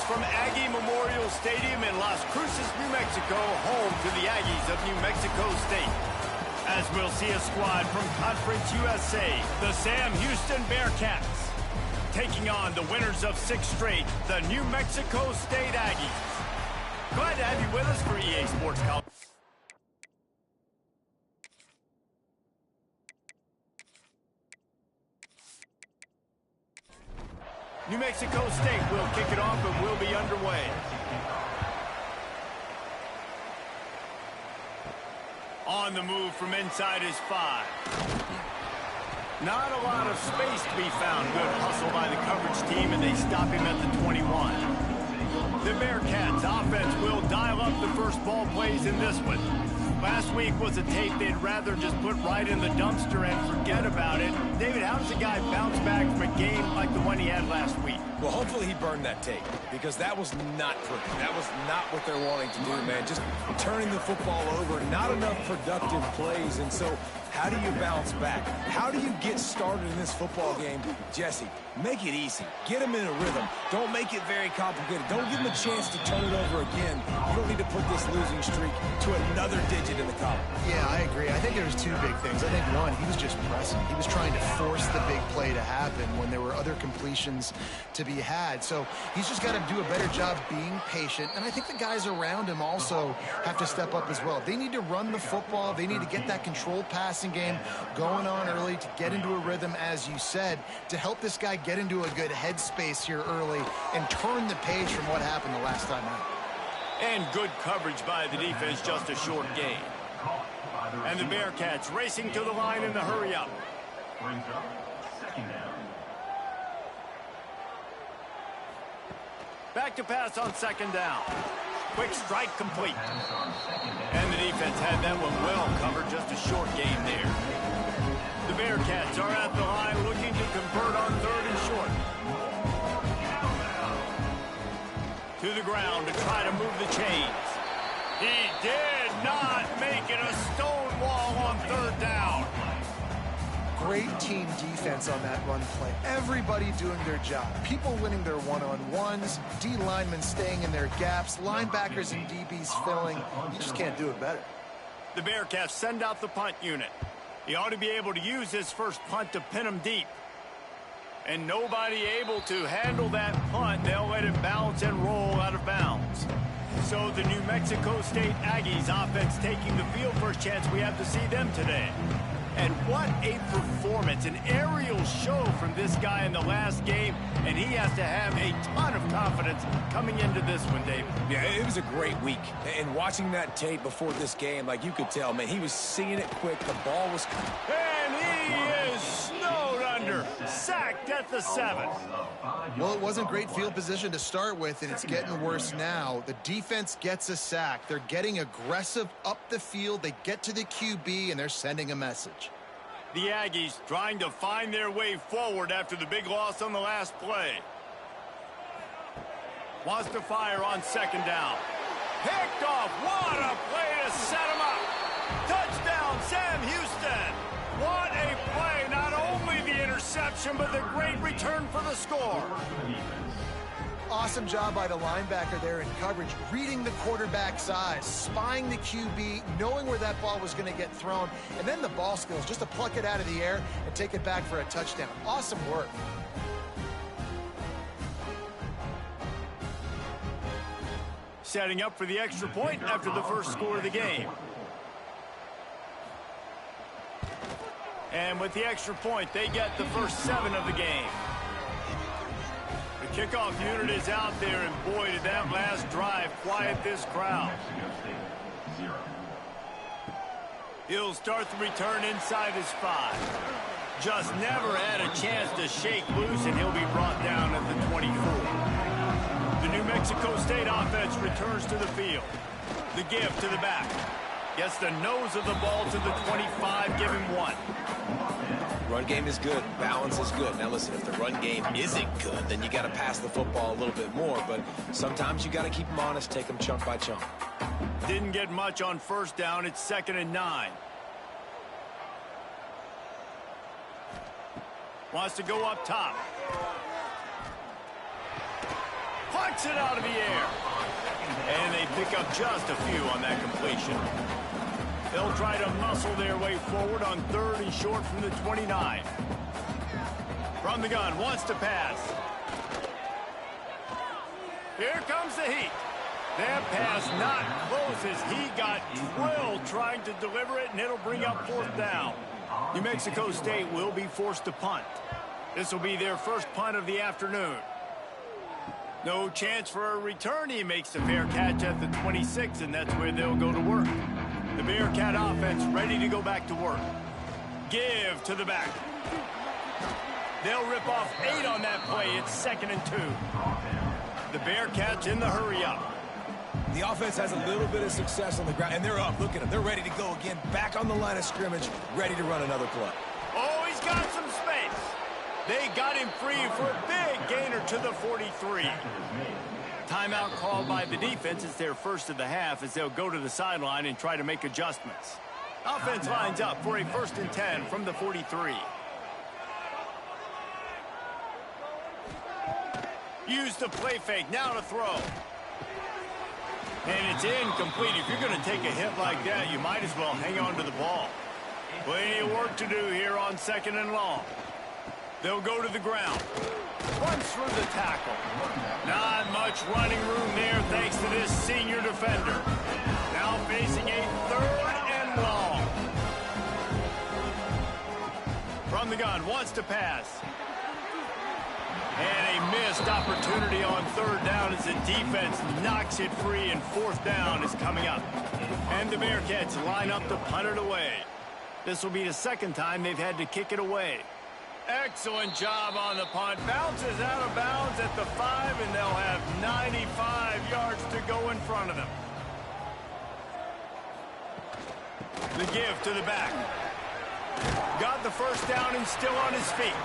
from Aggie Memorial Stadium in Las Cruces, New Mexico, home to the Aggies of New Mexico State. As we'll see a squad from Conference USA, the Sam Houston Bearcats, taking on the winners of 6 straight, the New Mexico State Aggies. Glad to have you with us for EA Sports College. New Mexico State will kick it off and will be underway. On the move from inside his 5. Not a lot of space to be found. Good hustle by the coverage team, and they stop him at the 21. The Bearcats offense will dial up the first ball plays in this one. Last week was a tape they'd rather just put right in the dumpster and forget about it. David, how does a guy bounce back from a game like the one he had last week? Well, hopefully he burned that tape, because that was not pretty. That was not what they're wanting to do, man. Just turning the football over, not enough productive plays. And so how do you bounce back? How do you get started in this football game? Jesse, make it easy. Get him in a rhythm. Don't make it very complicated. Don't give him a chance to turn it over again. You don't need to put this losing streak to another digit in the column. Yeah, I agree. I think there was 2 big things. I think one, he was just pressing. He was trying to force the big play to happen when there were other completions to be had. So he's just got to do a better job being patient. And I think the guys around him also have to step up as well. They need to run the football. They need to get that controlled passing game going on early to get into a rhythm, as you said, to help this guy get into a good headspace here early and turn the page from what happened the last time out. And good coverage by the defense, just a short gain. And the Bearcats racing to the line in the hurry-up. Back to pass on 2nd down. Quick strike complete. And the defense had that one well covered, just a short gain there. The Bearcats are at the line looking to convert on 3rd and short. To the ground to try to move the chains. He did not make it a stone wall on 3rd down. Great team defense on that run play. Everybody doing their job. People winning their one-on-ones, D linemen staying in their gaps, linebackers and DBs filling. You just can't do it better. The Bearcats send out the punt unit. He ought to be able to use his first punt to pin him deep. And nobody able to handle that punt. They'll let it bounce and roll out of bounds. So the New Mexico State Aggies offense taking the field. First chance we have to see them today. And what a performance, an aerial show from this guy in the last game, and he has to have a ton of confidence coming into this one, Dave. Yeah, it was a great week. And watching that tape before this game, like, you could tell, man, he was seeing it quick. The ball was... And he is snowed under, sacked at the 7. Well, it wasn't great field position to start with, and it's getting worse now. The defense gets a sack. They're getting aggressive up the field. They get to the QB, and they're sending a message. The Aggies trying to find their way forward after the big loss on the last play. Wants to fire on 2nd down. Picked off. What a play to set him up. Touchdown, Sam Houston. What a play. Not only the interception, but the great return for the score. Awesome job by the linebacker there in coverage, reading the quarterback's eyes, spying the QB, knowing where that ball was going to get thrown, and then the ball skills just to pluck it out of the air and take it back for a touchdown. Awesome work. Setting up for the extra point after the first score of the game. And with the extra point, they get the first 7 of the game. The kickoff unit is out there, and boy, did that last drive quiet this crowd. He'll start the return inside his 5. Just never had a chance to shake loose, and he'll be brought down at the 24. The New Mexico State offense returns to the field. The give to the back. Gets the nose of the ball to the 25, give him 1. Run game is good. Balance is good. Now listen, if the run game isn't good, then you got to pass the football a little bit more. But sometimes you got to keep them honest, take them chunk by chunk. Didn't get much on 1st down. It's 2nd and 9. Wants to go up top. knocks it out of the air. And they pick up just a few on that completion. They'll try to muscle their way forward on 3rd and short from the 29. From the gun, wants to pass. Here comes the heat. That pass not close as he got drilled trying to deliver it, and it'll bring up 4th down. New Mexico State will be forced to punt. This will be their first punt of the afternoon. No chance for a return. He makes the fair catch at the 26, and that's where they'll go to work. The Bearcat offense ready to go back to work. Give to the back. They'll rip off 8 on that play. It's 2nd and 2. The Bearcats in the hurry up. The offense has a little bit of success on the ground, and they're up. Look at them. They're ready to go again. Back on the line of scrimmage, ready to run another play. Oh, he's got some space. They got him free for a big gainer to the 43. Timeout called by the defense. It's their first of the half as they'll go to the sideline and try to make adjustments. Offense lines up for a 1st and 10 from the 43. Use the play fake. Now to throw. And it's incomplete. If you're going to take a hit like that, you might as well hang on to the ball. Plenty of work to do here on 2nd and long. They'll go to the ground. Runs through the tackle. Not much running room there thanks to this senior defender. Now facing a 3rd and long. From the gun, wants to pass. And a missed opportunity on 3rd down as the defense knocks it free, and 4th down is coming up. And the Bearcats line up to punt it away. This will be the 2nd time they've had to kick it away. Excellent job on the punt. Bounces out of bounds at the 5, and they'll have 95 yards to go in front of them. The give to the back. Got the 1st down and still on his feet.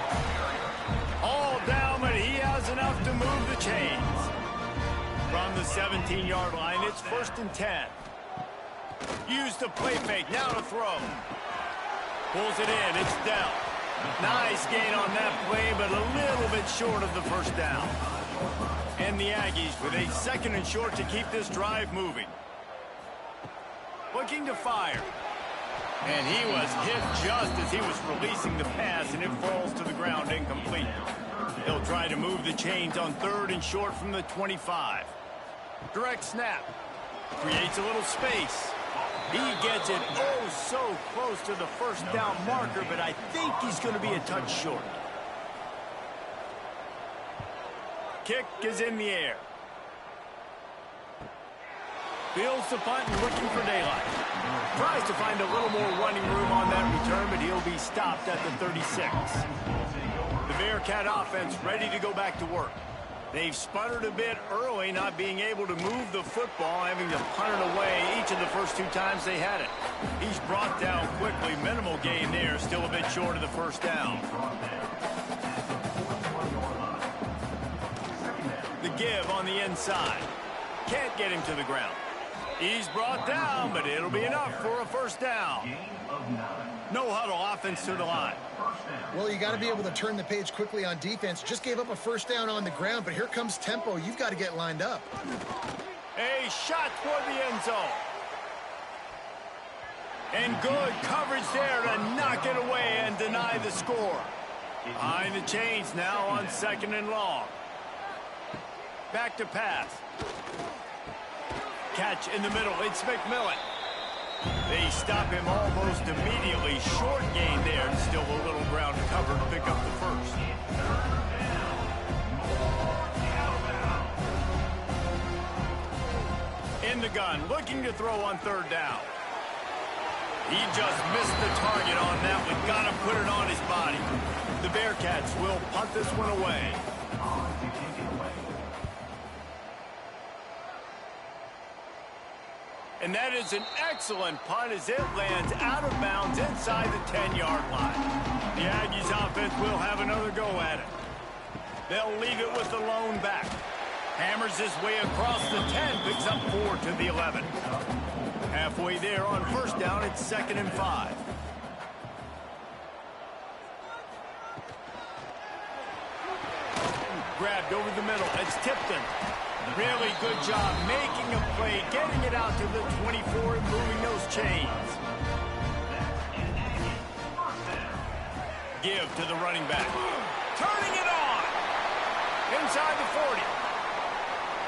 All down, but he has enough to move the chains. From the 17-yard line, it's 1st and 10. Use the play fake, now to throw. Pulls it in, it's Dell. Nice gain on that play, but a little bit short of the 1st down. And the Aggies with a 2nd and short to keep this drive moving. Looking to fire. And he was hit just as he was releasing the pass, and it falls to the ground incomplete. He'll try to move the chains on 3rd and short from the 25. Direct snap. Creates a little space. He gets it oh so close to the 1st down marker, but I think he's going to be a touch short. Kick is in the air. Fields the punt and looking for daylight. Tries to find a little more running room on that return, but he'll be stopped at the 36. The Bearcat offense ready to go back to work. They've sputtered a bit early, not being able to move the football, having to punt it away each of the first 2 times they had it. He's brought down quickly. Minimal gain there, still a bit short of the 1st down. The give on the inside. Can't get him to the ground. He's brought down, but it'll be enough for a 1st down. No huddle, offense to the line. Well, you got to be able to turn the page quickly on defense. Just gave up a 1st down on the ground, but here comes tempo. You've got to get lined up. A shot toward the end zone. And good coverage there to knock it away and deny the score. Behind the chains now on 2nd and long. Back to pass. Catch in the middle. It's McMillan. They stop him almost immediately. Short gain there. Still a little ground to cover to pick up the 1st. In the gun. Looking to throw on 3rd down. He just missed the target on that one. Got to put it on his body. The Bearcats will punt this one away. And that is an excellent punt as it lands out of bounds inside the 10-yard line. The Aggies offense will have another go at it. They'll leave it with the lone back. Hammers his way across the 10, picks up 4 to the 11. Halfway there on 1st down, it's 2nd and 5. Grabbed over the middle, it's Tipton. Really good job making a play, getting it out to the 24 and moving those chains. Give to the running back. Turning it on. Inside the 40.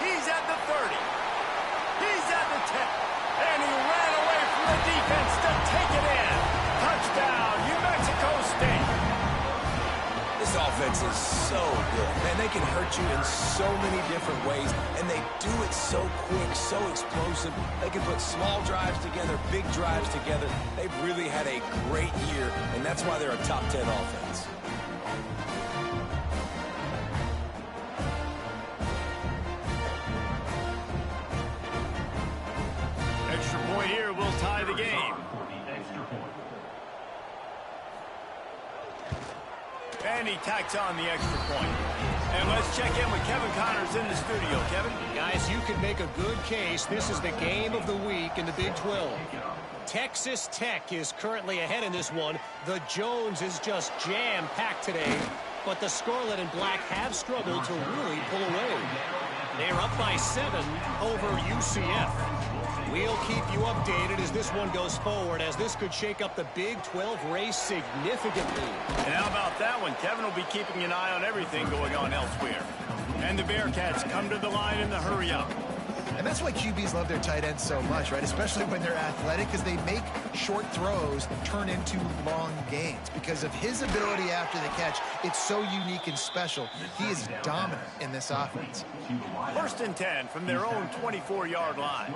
He's at the 30. He's at the 10. And he ran away from the defense to take it in. Touchdown, New Mexico State. This offense is so good. Man, they can hurt you in so many different ways, and they do it so quick, so explosive. They can put small drives together, big drives together. They've really had a great year, and that's why they're a top 10 offense. Extra point here will tie the game. And he tacks on the extra point. And let's check in with Kevin Connors in the studio. Kevin? Guys, you could make a good case. This is the game of the week in the Big 12. Texas Tech is currently ahead in this one. The Jones is just jam-packed today. But the Scarlet and Black have struggled to really pull away. They're up by 7 over UCF. We'll keep you updated as this one goes forward, as this could shake up the Big 12 race significantly. And how about that one? Kevin will be keeping an eye on everything going on elsewhere. And the Bearcats come to the line in the hurry-up. And that's why QBs love their tight ends so much, right? Especially when they're athletic, because they make short throws turn into long gains. Because of his ability after the catch, it's so unique and special. He is dominant in this offense. 1st and 10 from their own 24-yard line.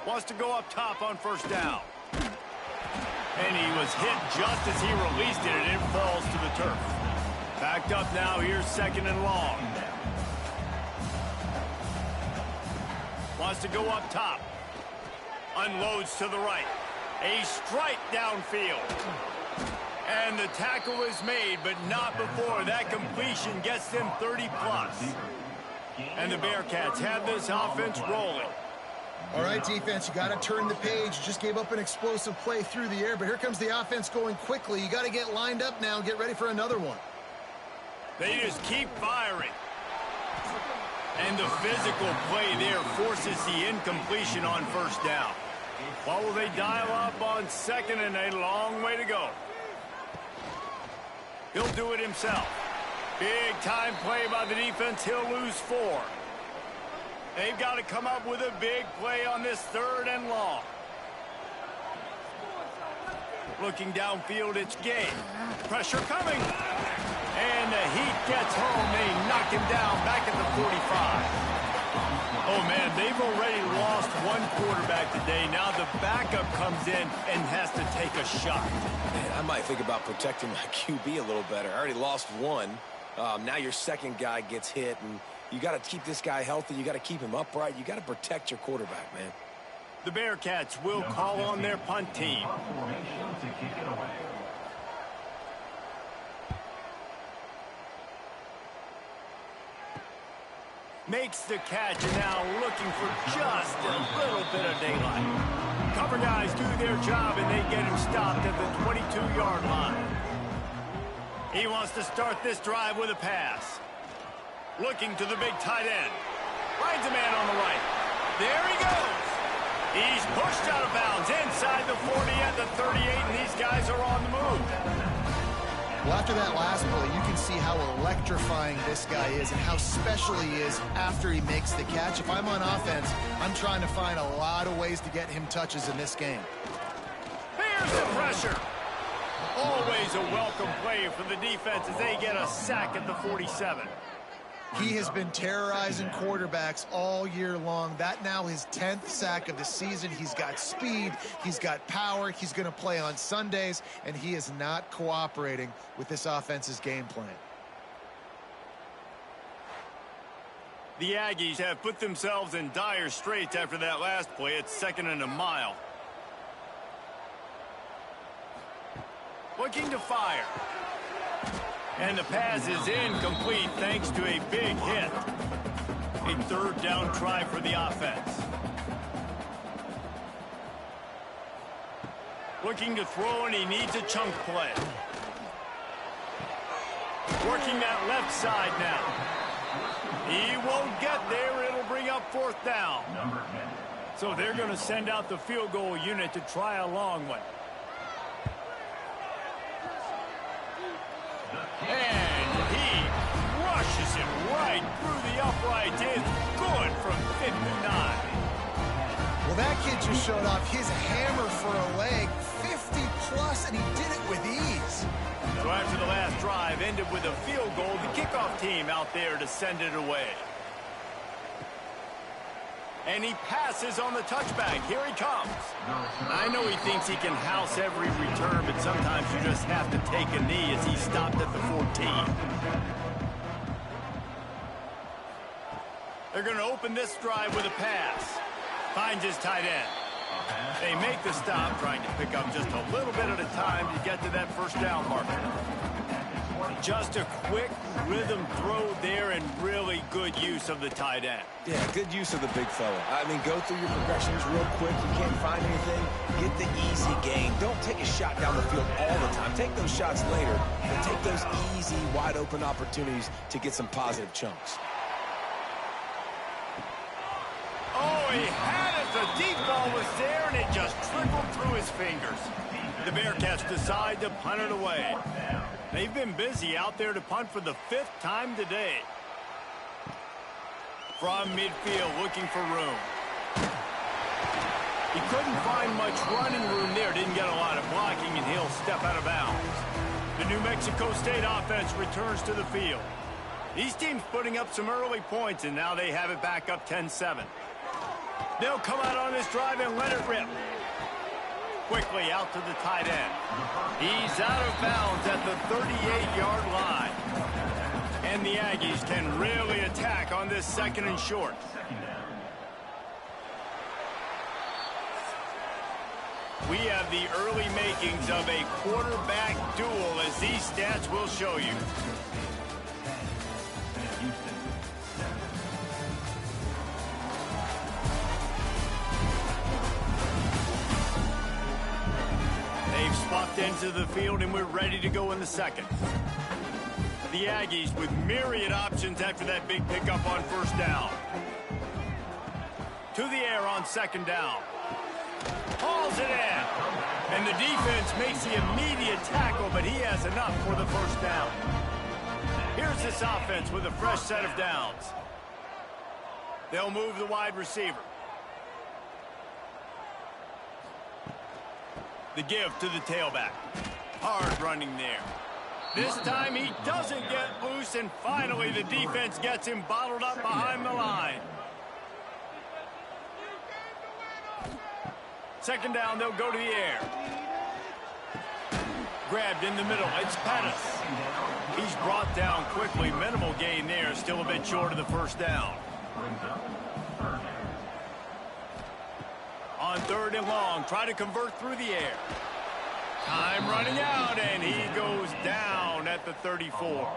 Wants to go up top on 1st down. And he was hit just as he released it, and it falls to the turf. Backed up now, here's 2nd and long. Wants to go up top. Unloads to the right. A strike downfield. And the tackle is made, but not before that completion gets them 30+. And the Bearcats have this offense rolling. All right, defense, you got to turn the page. Just gave up an explosive play through the air, but here comes the offense going quickly. You got to get lined up now and get ready for another one. They just keep firing. And the physical play there forces the incompletion on 1st down. What will they dial up on 2nd and a long way to go? He'll do it himself. Big time play by the defense. He'll lose 4. They've got to come up with a big play on this 3rd and long. Looking downfield, it's Gay. Pressure coming. And the Heat gets home. They knock him down back at the 45. Oh, man, they've already lost one quarterback today. Now the backup comes in and has to take a shot. Man, I might think about protecting my QB a little better. I already lost one. Now your 2nd guy gets hit, and you got to keep this guy healthy. You got to keep him upright. You got to protect your quarterback, man. The Bearcats will call on their punt team. Makes the catch, and now looking for just a little bit of daylight. Cover guys do their job, and they get him stopped at the 22-yard line. He wants to start this drive with a pass. Looking to the big tight end. Finds a man on the right. There he goes. He's pushed out of bounds inside the 40 at the 38, and these guys are on the move. Well, after that last play, you can see how electrifying this guy is and how special he is after he makes the catch. If I'm on offense, I'm trying to find a lot of ways to get him touches in this game. Here's the pressure. Always a welcome play for the defense as they get a sack at the 47. He has been terrorizing quarterbacks all year long. That now his 10th sack of the season. He's got speed. He's got power. He's going to play on Sundays, and he is not cooperating with this offense's game plan. The Aggies have put themselves in dire straits after that last play. It's 2nd and a mile. Looking to fire. And the pass is incomplete thanks to a big hit. A 3rd down try for the offense. Looking to throw, and he needs a chunk play. Working that left side now. He won't get there. It'll bring up 4th down. So they're going to send out the field goal unit to try a long one. And he rushes it right through the uprights. It's good from 59. Well, that kid just showed off his hammer for a leg, 50-plus, and he did it with ease. So after the last drive ended with a field goal, the kickoff team out there to send it away. And he passes on the touchback. Here he comes. I know he thinks he can house every return, but sometimes you just have to take a knee as he stopped at the 14. They're going to open this drive with a pass. Finds his tight end. They make the stop, trying to pick up just a little bit at a time to get to that 1st down marker. Just a quick rhythm throw there and really good use of the tight end. Yeah, good use of the big fella. I mean, go through your progressions real quick. You can't find anything. Get the easy gain. Don't take a shot down the field all the time. Take those shots later, but take those easy, wide-open opportunities to get some positive chunks. Oh, he had it. The deep ball was there, and it just trickled through his fingers. The Bearcats decide to punt it away. They've been busy out there to punt for the 5th time today. From midfield, looking for room. He couldn't find much running room there. Didn't get a lot of blocking, and he'll step out of bounds. The New Mexico State offense returns to the field. These teams putting up some early points, and now they have it back up 10-7. They'll come out on this drive and let it rip. Quickly out to the tight end. He's out of bounds at the 38-yard line. And the Aggies can really attack on this 2nd and short. We have the early makings of a quarterback duel, as these stats will show you. They've swapped into the field, and we're ready to go in the 2nd. The Aggies with myriad options after that big pickup on 1st down. To the air on 2nd down. Hauls it in. And the defense makes the immediate tackle, but he has enough for the 1st down. Here's this offense with a fresh set of downs. They'll move the wide receiver. The give to the tailback. Hard running there. This time he doesn't get loose, and finally the defense gets him bottled up behind the line. 2nd down, they'll go to the air. Grabbed in the middle, it's Pettis. He's brought down quickly. Minimal gain there, still a bit short of the 1st down. On 3rd and long, try to convert through the air. Time running out, and he goes down at the 34.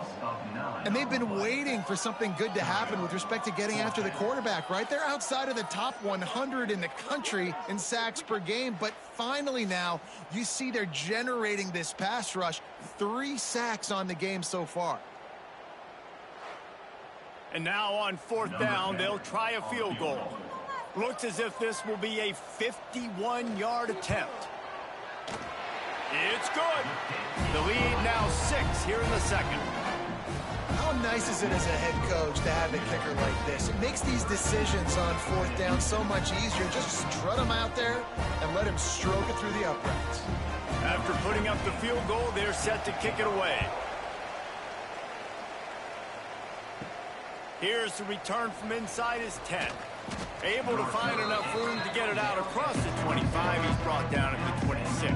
And they've been waiting for something good to happen with respect to getting after the quarterback, right? They're outside of the top 100 in the country in sacks per game, but finally now you see they're generating this pass rush. 3 sacks on the game so far. And now on 4th down, they'll try a field goal. Looks as if this will be a 51-yard attempt. It's good. The lead now 6 here in the 2nd. How nice is it as a head coach to have a kicker like this? It makes these decisions on 4th down so much easier. Just strut him out there and let him stroke it through the uprights. After putting up the field goal, they're set to kick it away. Here's the return from inside his 10. Able to find enough room to get it out across the 25. He's brought down at the 26.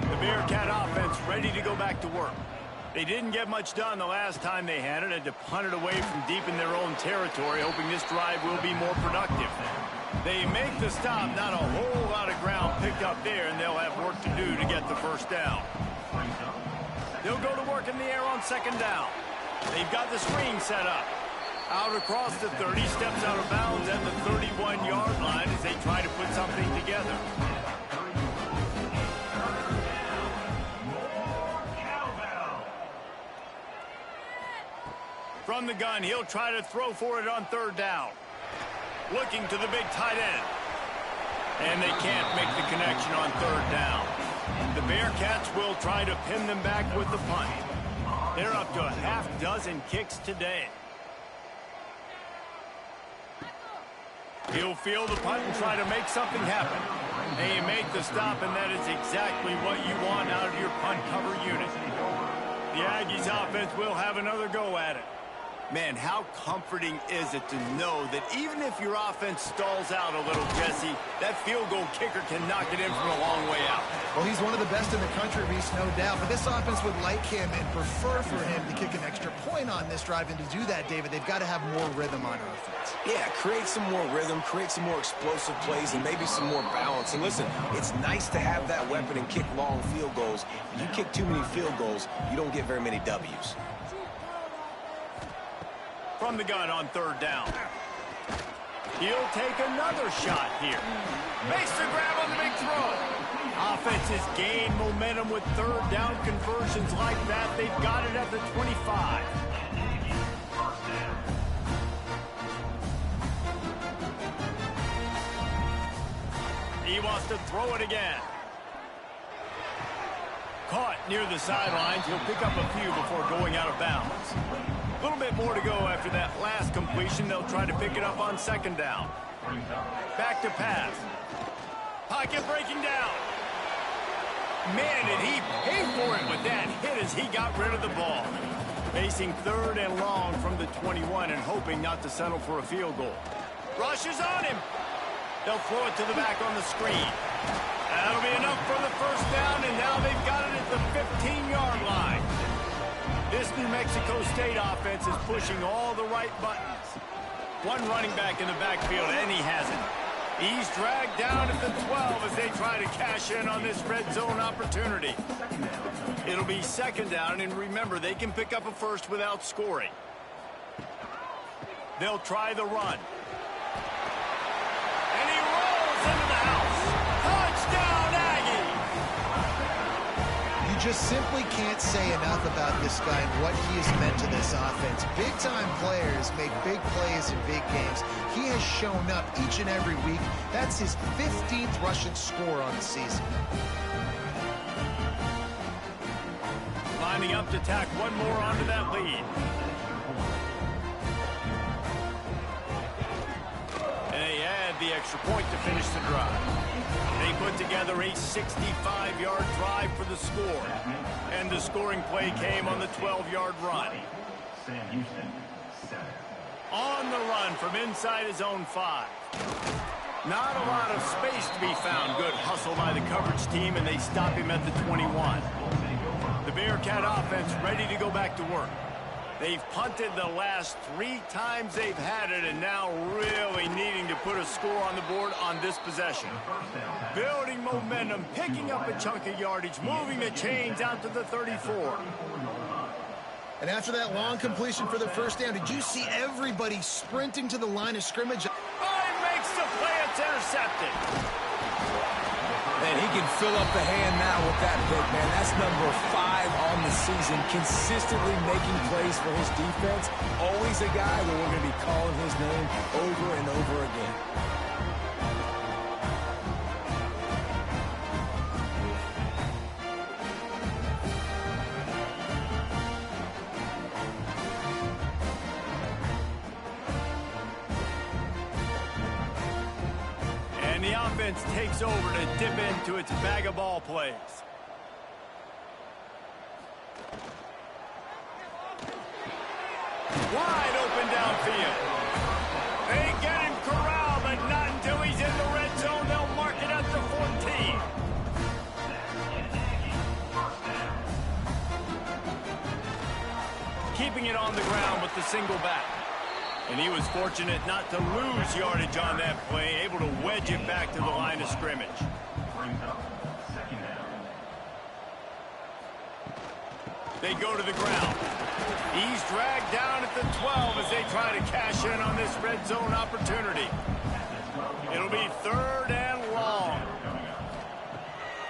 The Bearcat offense ready to go back to work. They didn't get much done the last time they had it. Had to punt it away from deep in their own territory, hoping this drive will be more productive. They make the stop. Not a whole lot of ground picked up there, and they'll have work to do to get the 1st down. They'll go to work in the air on 2nd down. They've got the screen set up. Out across the 30, steps out of bounds at the 31-yard line as they try to put something together. From the gun, he'll try to throw for it on third down. Looking to the big tight end. And they can't make the connection on third down. The Bearcats will try to pin them back with the punt. They're up to a half dozen kicks today. He'll field the punt and try to make something happen. And you make the stop, and that is exactly what you want out of your punt cover unit. The Aggies offense will have another go at it. Man, how comforting is it to know that even if your offense stalls out a little, Jesse, that field goal kicker can knock it in from a long way out. Well, he's one of the best in the country, Reese, no doubt. But this offense would like him and prefer for him to kick an extra point on this drive. And to do that, David, they've got to have more rhythm on offense. Yeah, create some more rhythm, create some more explosive plays, and maybe some more balance. And listen, it's nice to have that weapon and kick long field goals. If you kick too many field goals, you don't get very many W's. From the gun on third down. He'll take another shot here. Makes the grab on the big throw. Offenses gain momentum with third down conversions like that. They've got it at the 25. He wants to throw it again. Caught near the sidelines. He'll pick up a few before going out of bounds. A little bit more to go after that last completion. They'll try to pick it up on second down. Back to pass. Pocket breaking down. Man, did he pay for it with that hit as he got rid of the ball. Facing third and long from the 21 and hoping not to settle for a field goal. Rush is on him. They'll throw it to the back on the screen. That'll be enough for the first down, and now they've got it at the 15-yard line. This New Mexico State offense is pushing all the right buttons. One running back in the backfield, and he has it. He's dragged down at the 12 as they try to cash in on this red zone opportunity. It'll be second down, and remember, they can pick up a first without scoring. They'll try the run. And he rolls into the house. Touchdown, Aggie! You just simply can't say enough about this guy and what he has meant to this offense. Big-time players make big plays in big games. He has shown up each and every week. That's his 15th rushing score on the season. Lining up to tack one more onto that lead. And they add the extra point to finish the drive. They put together a 65-yard drive for the score. And the scoring play came on the 12-yard run. On the run from inside his own 5. Not a lot of space to be found. Good hustle by the coverage team, and they stop him at the 21. The Bearcat offense ready to go back to work. They've punted the last 3 times they've had it, and now really needing to put a score on the board on this possession. Building momentum, picking up a chunk of yardage, moving the chains out to the 34. And after that long completion for the first down, did you see everybody sprinting to the line of scrimmage? Makes the play, it's intercepted. And he can fill up the hand now with that pick, man. That's number 5 on the season, consistently making plays for his defense. Always a guy that we're going to be calling his name over and over again. The offense takes over to dip into its bag of ball plays. Wide open downfield. They get him corralled, but not until he's in the red zone. They'll mark it at the 14. Keeping it on the ground with the single back. And he was fortunate not to lose yardage on that play, able to wedge it back to the line of scrimmage. They go to the ground. He's dragged down at the 12 as they try to cash in on this red zone opportunity. It'll be third and long.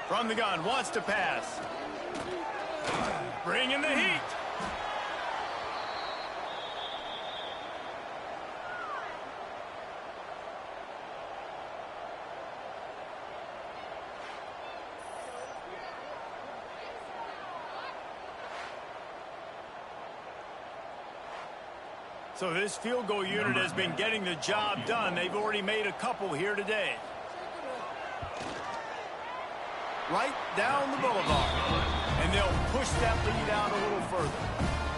From the gun, wants to pass. Bringing the heat. So this field goal unit has been getting the job done. They've already made a couple here today. Right down the boulevard. And they'll push that lead out a little further.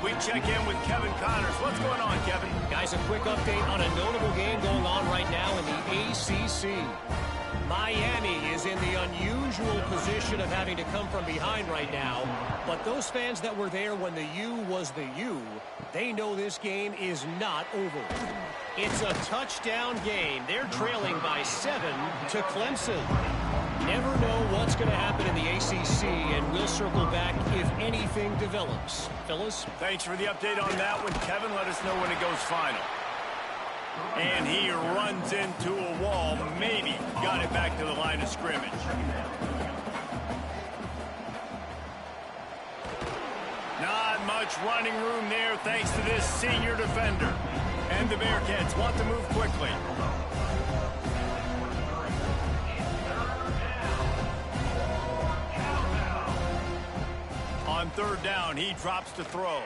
We check in with Kevin Connors. What's going on, Kevin? Guys, a quick update on a notable game going on right now in the ACC. Miami is in the unusual position of having to come from behind right now. But those fans that were there when the U was the U, they know this game is not over. It's a touchdown game. They're trailing by 7 to Clemson. Never know what's going to happen in the ACC, and we'll circle back if anything develops. Fellas? Thanks for the update on that one, Kevin. Let us know when it goes final. And he runs into a wall. Maybe got it back to the line of scrimmage. Not much running room there thanks to this senior defender. And the Bearcats want to move quickly. On third down, he drops to throw.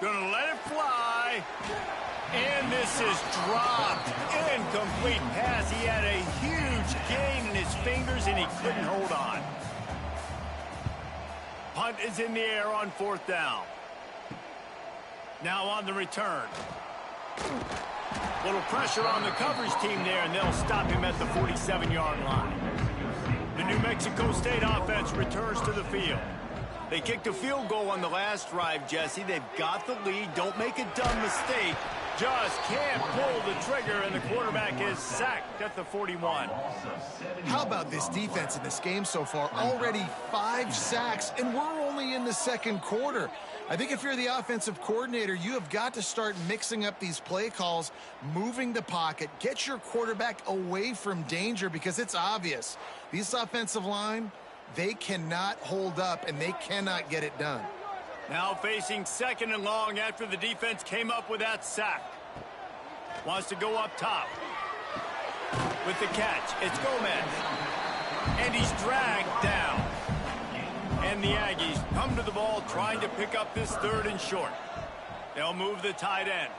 Gonna let it fly. And this is dropped. Incomplete pass. He had a huge gain in his fingers, and he couldn't hold on. Punt is in the air on fourth down. Now on the return. Little pressure on the coverage team there, and they'll stop him at the 47-yard line. The New Mexico State offense returns to the field. They kicked a field goal on the last drive, Jesse. They've got the lead. Don't make a dumb mistake. Just can't pull the trigger, and the quarterback is sacked at the 41. How about this defense in this game so far? Already 5 sacks, and we're only in the second quarter. I think if you're the offensive coordinator, you have got to start mixing up these play calls, moving the pocket, get your quarterback away from danger, because it's obvious. This offensive line, they cannot hold up, and they cannot get it done. Now facing second and long after the defense came up with that sack. Wants to go up top. With the catch, it's Gomez. And he's dragged down. And the Aggies come to the ball trying to pick up this third and short. They'll move the tight end.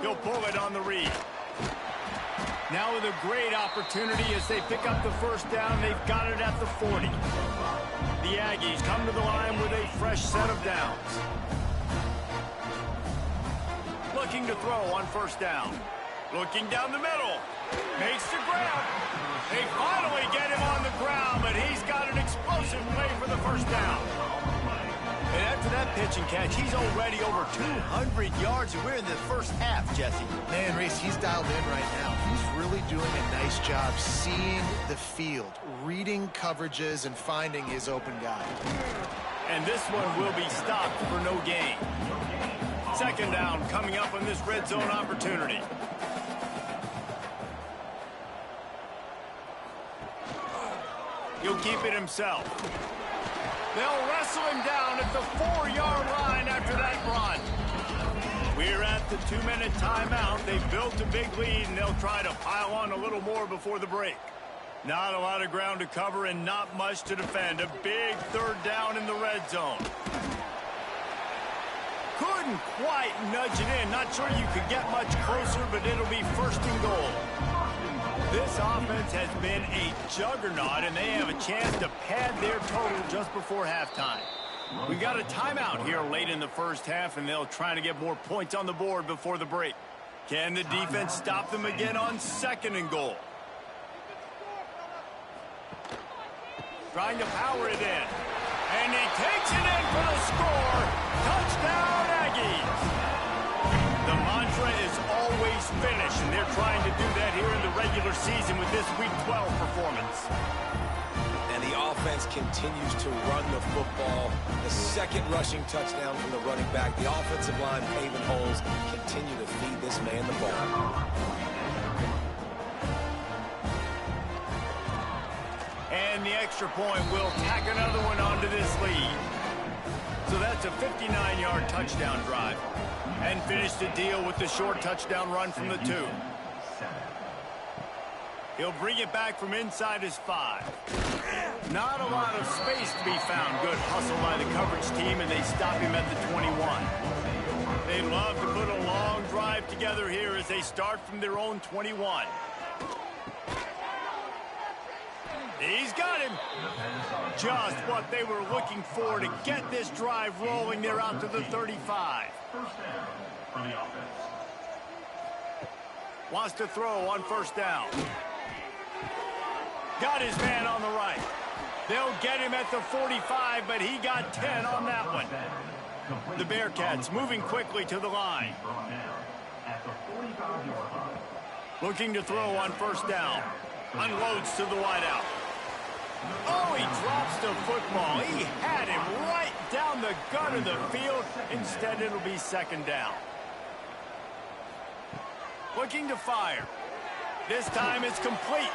He'll pull it on the read. Now with a great opportunity as they pick up the first down. They've got it at the 40. The Aggies come to the line with a fresh set of downs. Looking to throw on first down. Looking down the middle. Makes the grab. They finally get him on the ground, but he's got an explosive play for the first down. And after that pitch and catch, he's already over 200 yards, and we're in the first half, Jesse. Man, Reese, he's dialed in right now. He's really doing a nice job seeing the field, reading coverages, and finding his open guy. And this one will be stopped for no gain. Second down coming up on this red zone opportunity. He'll keep it himself. They'll wrestle him down at the 4-yard line after that run. We're at the 2-minute timeout. They've built a big lead, and they'll try to pile on a little more before the break. Not a lot of ground to cover and not much to defend. A big third down in the red zone. Couldn't quite nudge it in. Not sure you could get much closer, but it'll be first and goal. This offense has been a juggernaut, and they have a chance to pad their total just before halftime. We got a timeout here late in the first half, and they'll try to get more points on the board before the break. Can the defense stop them again on second and goal? Trying to power it in. And he takes it in for the score. Touchdown, Aggies. The mantra is always finish, and they're trying to do that here in the regular season with this Week 12 performance. And the offense continues to run the football. The second rushing touchdown from the running back. The offensive line paving holes. Continue to feed this man the ball. And the extra point will tack another one onto this lead. So that's a 59-yard touchdown drive. And finish the deal with the short touchdown run from the 2. He'll bring it back from inside his 5. Not a lot of space to be found. Good hustle by the coverage team, and they stop him at the 21. They love to put a long drive together here as they start from their own 21. He's got him. Just what they were looking for to get this drive rolling. They're out to the 35. Wants to throw on first down. Got his man on the right. They'll get him at the 45, but he got 10 on that one. The Bearcats moving quickly to the line. Looking to throw on first down. Unloads to the wideout. Oh, he drops the football. He had him right down the gut of the field. Instead, it'll be second down. Looking to fire. This time it's complete.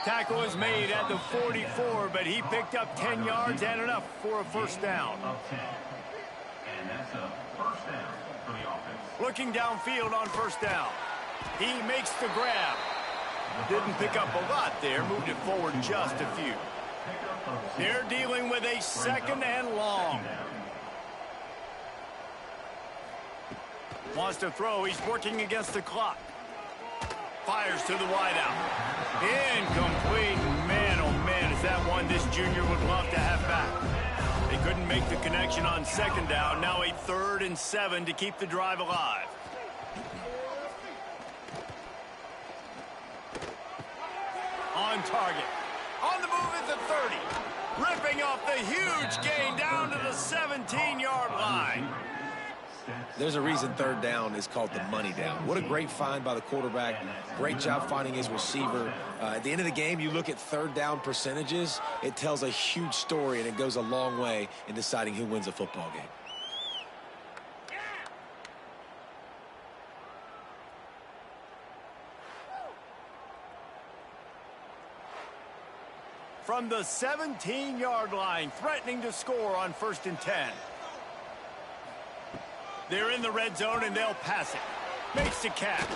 Tackle is made at the 44, but he picked up 10 yards and enough for a first down. Looking downfield on first down. He makes the grab. Didn't pick up a lot there, moved it forward just a few. They're dealing with a second and long. Wants to throw, he's working against the clock. Fires to the wideout. Incomplete. Man, oh man, is that one this junior would love to have back. They couldn't make the connection on second down. Now a 3rd and 7 to keep the drive alive. On target. On the move at the 30. Ripping off the huge gain down to the 17-yard line. There's a reason third down is called the money down. What a great find by the quarterback. Great job finding his receiver. At the end of the game, you look at third down percentages. It tells a huge story, and it goes a long way in deciding who wins a football game. From the 17-yard line, threatening to score on 1st and 10. They're in the red zone, and they'll pass it. Makes the catch.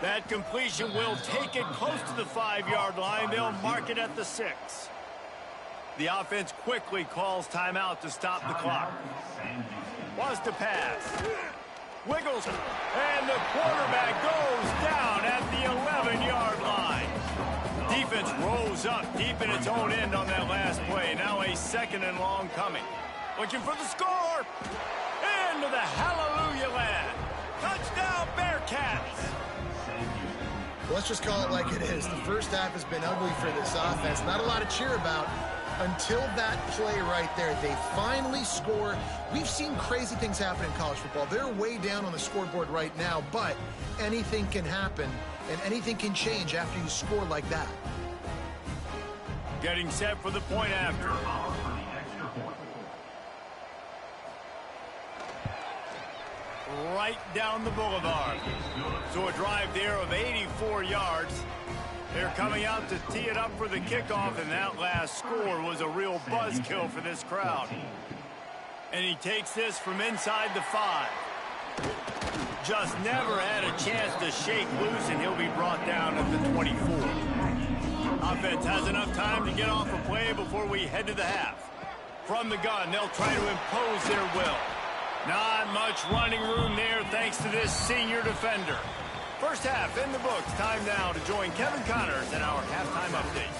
That completion will take it close to the 5-yard line. They'll mark it at the 6. The offense quickly calls timeout to stop the clock. Wants to pass. Wiggles, and the quarterback goes down at the 11-yard line. Defense rolls up deep in its own end on that last play. Now a 2nd and long coming. Looking for the score. Into the hallelujah land. Touchdown, Bearcats. Well, let's just call it like it is. The first half has been ugly for this offense. Not a lot to cheer about until that play right there. They finally score. We've seen crazy things happen in college football. They're way down on the scoreboard right now, but anything can happen, and anything can change after you score like that. Getting set for the point after. Right down the boulevard. So a drive there of 84 yards. They're coming out to tee it up for the kickoff, and that last score was a real buzzkill for this crowd. And he takes this from inside the 5. Just never had a chance to shake loose, and he'll be brought down at the 24. Offense has enough time to get off a play before we head to the half. From the gun, they'll try to impose their will. Not much running room there thanks to this senior defender. First half in the books. Time now to join Kevin Connors in our halftime update.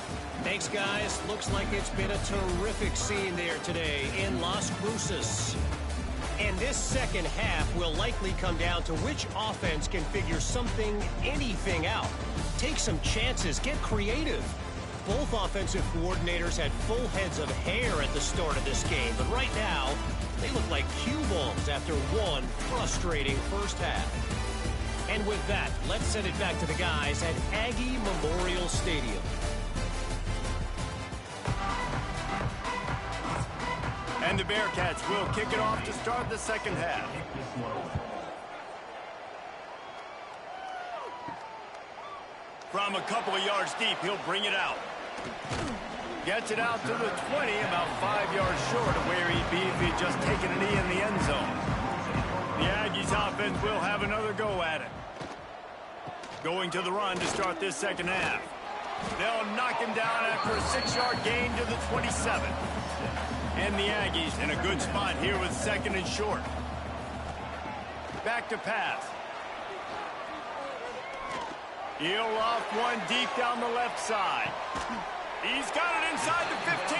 Thanks, guys. Looks like it's been a terrific scene there today in Las Cruces. And this second half will likely come down to which offense can figure something, anything out. Take some chances. Get creative. Both offensive coordinators had full heads of hair at the start of this game, but right now, they look like cue balls after one frustrating first half. And with that, let's send it back to the guys at Aggie Memorial Stadium. And the Bearcats will kick it off to start the second half. From a couple of yards deep, he'll bring it out. Gets it out to the 20, about 5 yards short of where he'd be if he'd just taken a knee in the end zone. The Aggies offense will have another go at it. Going to the run to start this second half. They'll knock him down after a 6-yard gain to the 27. And the Aggies in a good spot here with 2nd and short. Back to pass. He'll off one deep down the left side. He's got it inside the 15.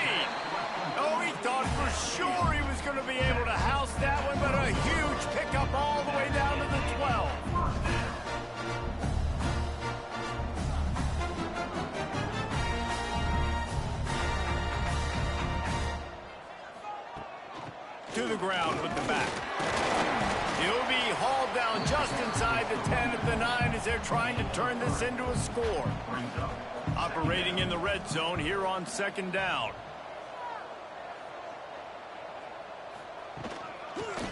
Oh, he thought for sure he was going to be able to house that one, but a huge pickup all the way down to the 12. To the ground with the back. He'll be hauled down just inside the 10 at the 9 as they're trying to turn this into a score. Operating in the red zone here on 2nd down.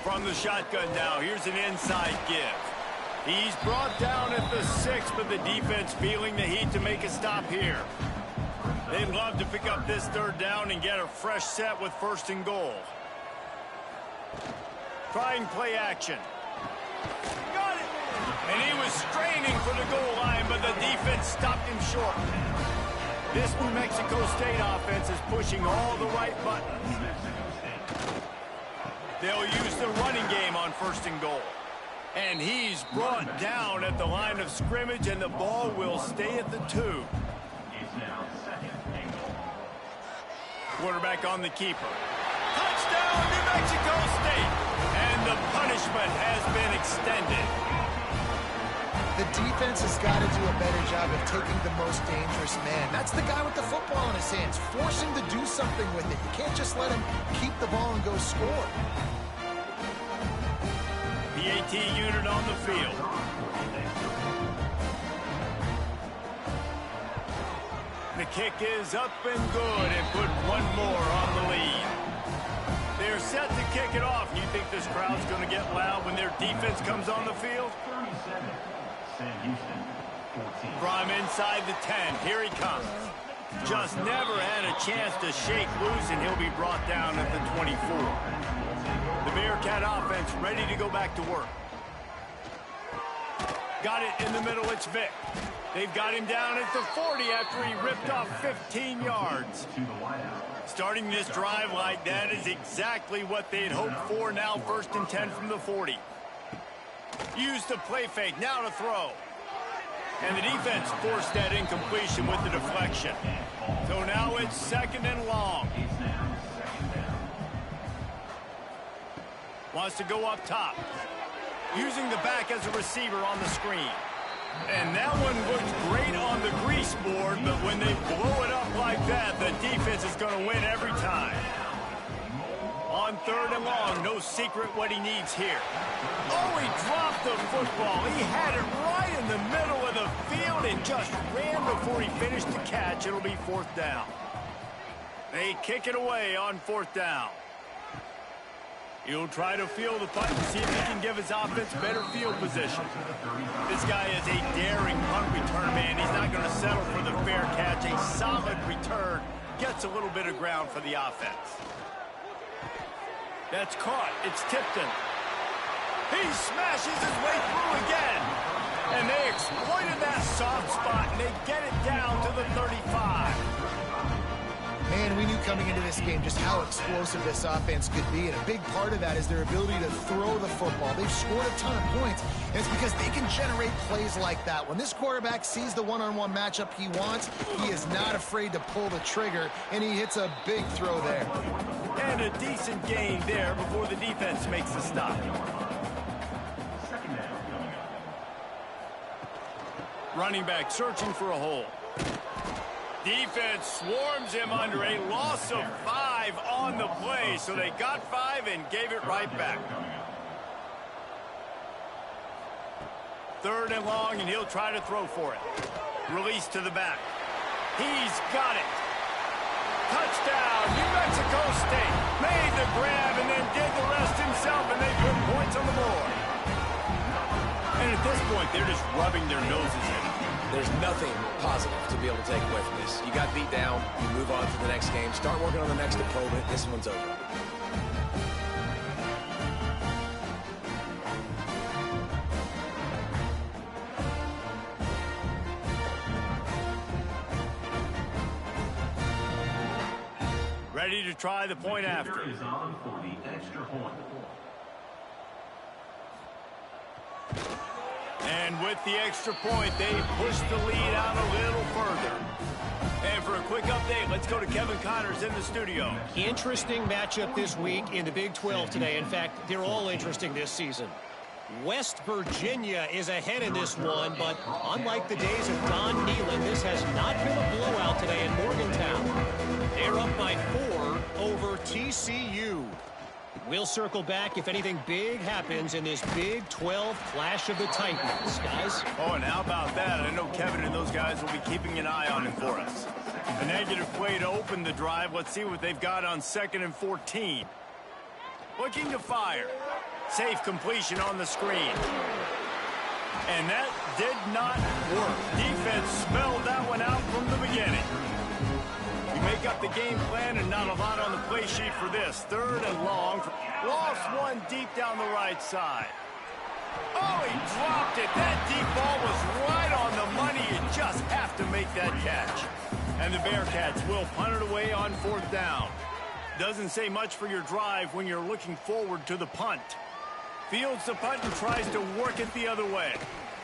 From the shotgun now, here's an inside give. He's brought down at the 6, but the defense feeling the heat to make a stop here. They'd love to pick up this 3rd down and get a fresh set with 1st and goal. Trying play action. Got it! And he was straining for the goal line, but the defense stopped him short. This New Mexico State offense is pushing all the right buttons. They'll use the running game on 1st and goal. And he's brought down at the line of scrimmage, and the ball will stay at the 2. Quarterback on the keeper. Touchdown, New Mexico State! And the punishment has been extended. The defense has got to do a better job of taking the most dangerous man. That's the guy with the football in his hands. Force him to do something with it. You can't just let him keep the ball and go score. PAT unit on the field. The kick is up and good and put one more on the lead. They're set to kick it off. You think this crowd's going to get loud when their defense comes on the field? From inside the 10, here he comes. Just never had a chance to shake loose, and he'll be brought down at the 24. The Bearcat offense ready to go back to work. Got it in the middle, it's Vick. They've got him down at the 40 after he ripped off 15 yards. Starting this drive like that is exactly what they'd hoped for. Now 1st and 10 from the 40. Use the play fake, now to throw. And the defense forced that incompletion with the deflection. So now it's 2nd and long. Wants to go up top. Using the back as a receiver on the screen. And that one looked great on the grease board, but when they blow it up like that, the defense is going to win every time. On 3rd and long, no secret what he needs here. Oh, he dropped the football. He had it right in the middle of the field and just ran before he finished the catch. It'll be 4th down. They kick it away on 4th down. He'll try to field the punt and see if he can give his offense better field position. This guy is a daring punt return man. He's not going to settle for the fair catch. A solid return gets a little bit of ground for the offense. That's caught. It's Tipton. He smashes his way through again. And they exploited that soft spot, and they get it down to the 35. Man, we knew coming into this game just how explosive this offense could be, and a big part of that is their ability to throw the football. They've scored a ton of points, and it's because they can generate plays like that. When this quarterback sees the one-on-one matchup he wants, he is not afraid to pull the trigger, and he hits a big throw there. And a decent gain there before the defense makes the stop. Running back searching for a hole. Defense swarms him under a loss of 5 on the play, so they got 5 and gave it right back. 3rd and long, and he'll try to throw for it. Release to the back. He's got it. Touchdown, New Mexico State. Made the grab and then did the rest himself, and they put points on the board. And at this point, they're just rubbing their noses in it. There's nothing positive to be able to take away from this. You got beat down, you move on to the next game, start working on the next opponent. This one's over. to try the point after. Is on for the extra point. And with the extra point, they push the lead out a little further. And for a quick update, let's go to Kevin Connors in the studio. Interesting matchup this week in the Big 12 today. In fact, they're all interesting this season. West Virginia is ahead in this one, but unlike the days of Don Nehlen, this has not been a blowout today in Morgantown. They're up by 4 over TCU. We'll circle back if anything big happens in this Big 12 Clash of the Titans, guys. Oh, and how about that? I know Kevin and those guys will be keeping an eye on him for us. A negative play to open the drive. Let's see what they've got on 2nd and 14. Looking to fire. Safe completion on the screen. And that did not work. Defense spelled that one out from the beginning. You make up the game plan and not a lot on the play sheet for this. 3rd and long. Lost one deep down the right side. Oh, he dropped it. That deep ball was right on the money. You just have to make that catch. And the Bearcats will punt it away on 4th down. Doesn't say much for your drive when you're looking forward to the punt. Fields the punt and tries to work it the other way.